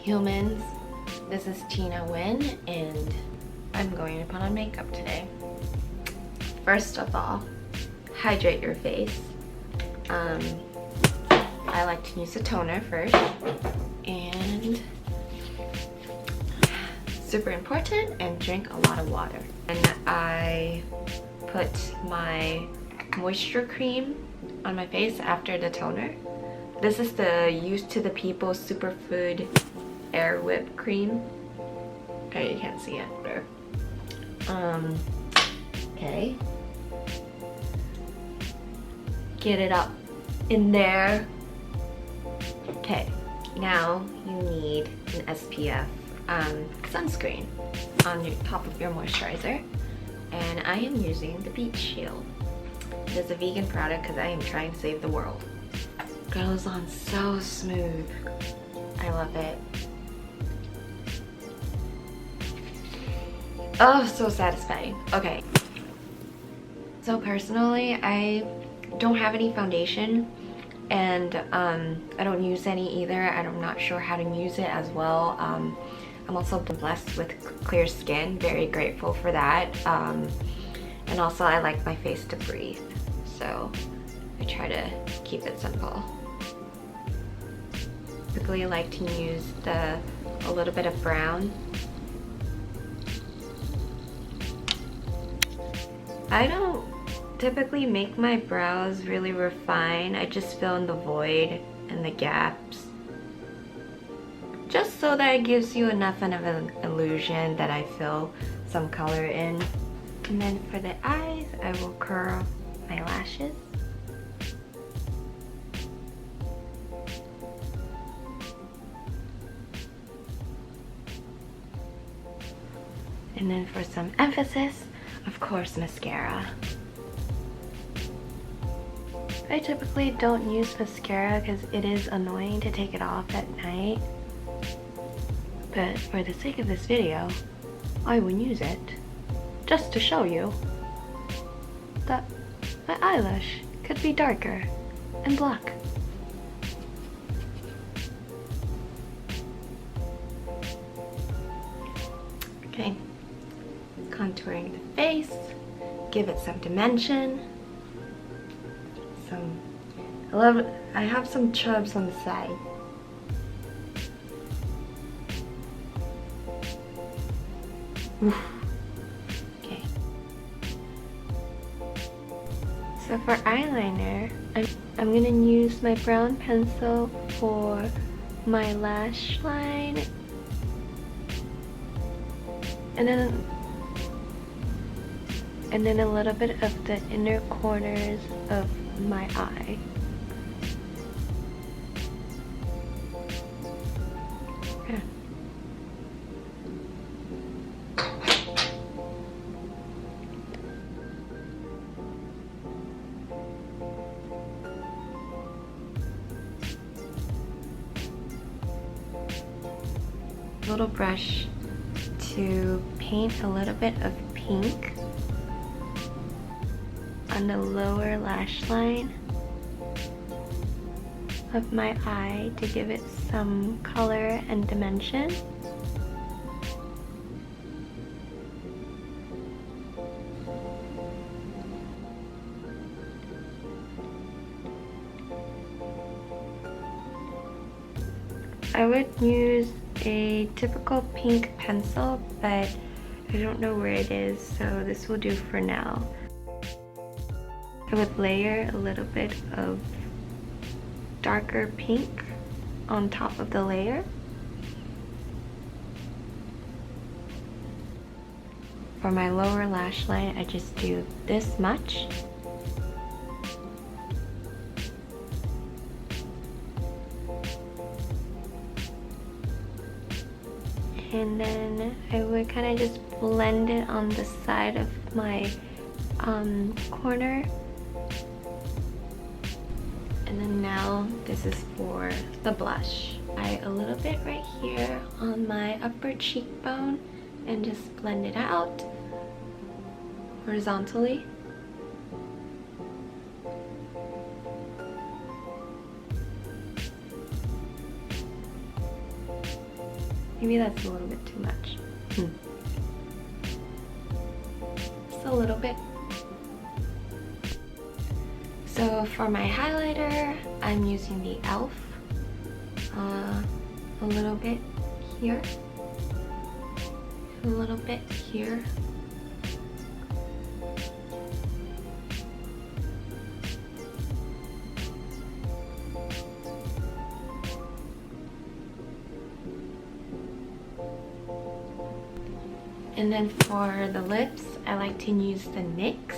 humans, this is Tina Wynn and I'm going to put on makeup today. First of all, hydrate your face. I like to use a toner first, and super important, and drink a lot of water. And I put my moisture cream on my face after the toner. This is the Used to the People Superfood Air Whip Cream. Oh, you can't see it there. Okay. Get it up in there. Okay, now you need an SPF sunscreen on your top of your moisturizer. And I am using the Beach Shield. It is a vegan product because I am trying to save the world. Goes on so smooth. I love it. Oh, so satisfying. Okay. So personally, I don't have any foundation, and I don't use any either. I'm not sure how to use it as well. I'm also blessed with clear skin, very grateful for that. And also I like my face to breathe, so I try to keep it simple. Typically I like to use a little bit of brown. I don't typically make my brows really refined. I just fill in the void and the gaps, just so that it gives you enough of an illusion that I fill some color in. And then for the eyes, I will curl my lashes. And then for some emphasis, of course, mascara. I typically don't use mascara because it is annoying to take it off at night. But for the sake of this video, I will use it just to show you that my eyelash could be darker and black. Okay, contouring the face, give it some dimension. I have some chubs on the side. Oof. Okay. So for eyeliner, I'm gonna use my brown pencil for my lash line, and then a little bit of the inner corners of my eye. Yeah. Little brush to paint a little bit of pink on the lower lash line of my eye to give it some color and dimension. I would use a typical pink pencil, but I don't know where it is, so this will do for now. I would layer a little bit of darker pink on top of the layer. For my lower lash line, I just do this much. And then I would kind of just blend it on the side of my corner. And then now this is for the blush. A little bit right here on my upper cheekbone and just blend it out horizontally. Maybe that's a little bit too much. Just a little bit. So for my highlighter, I'm using the e.l.f. A little bit here, a little bit here. And then for the lips, I like to use the NYX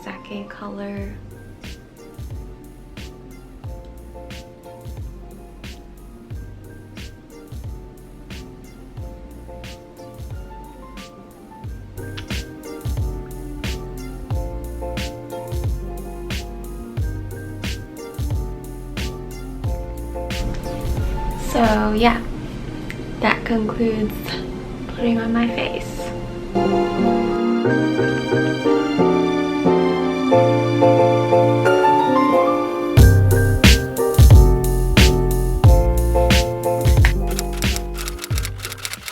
Sake color. So yeah, that concludes putting on my face.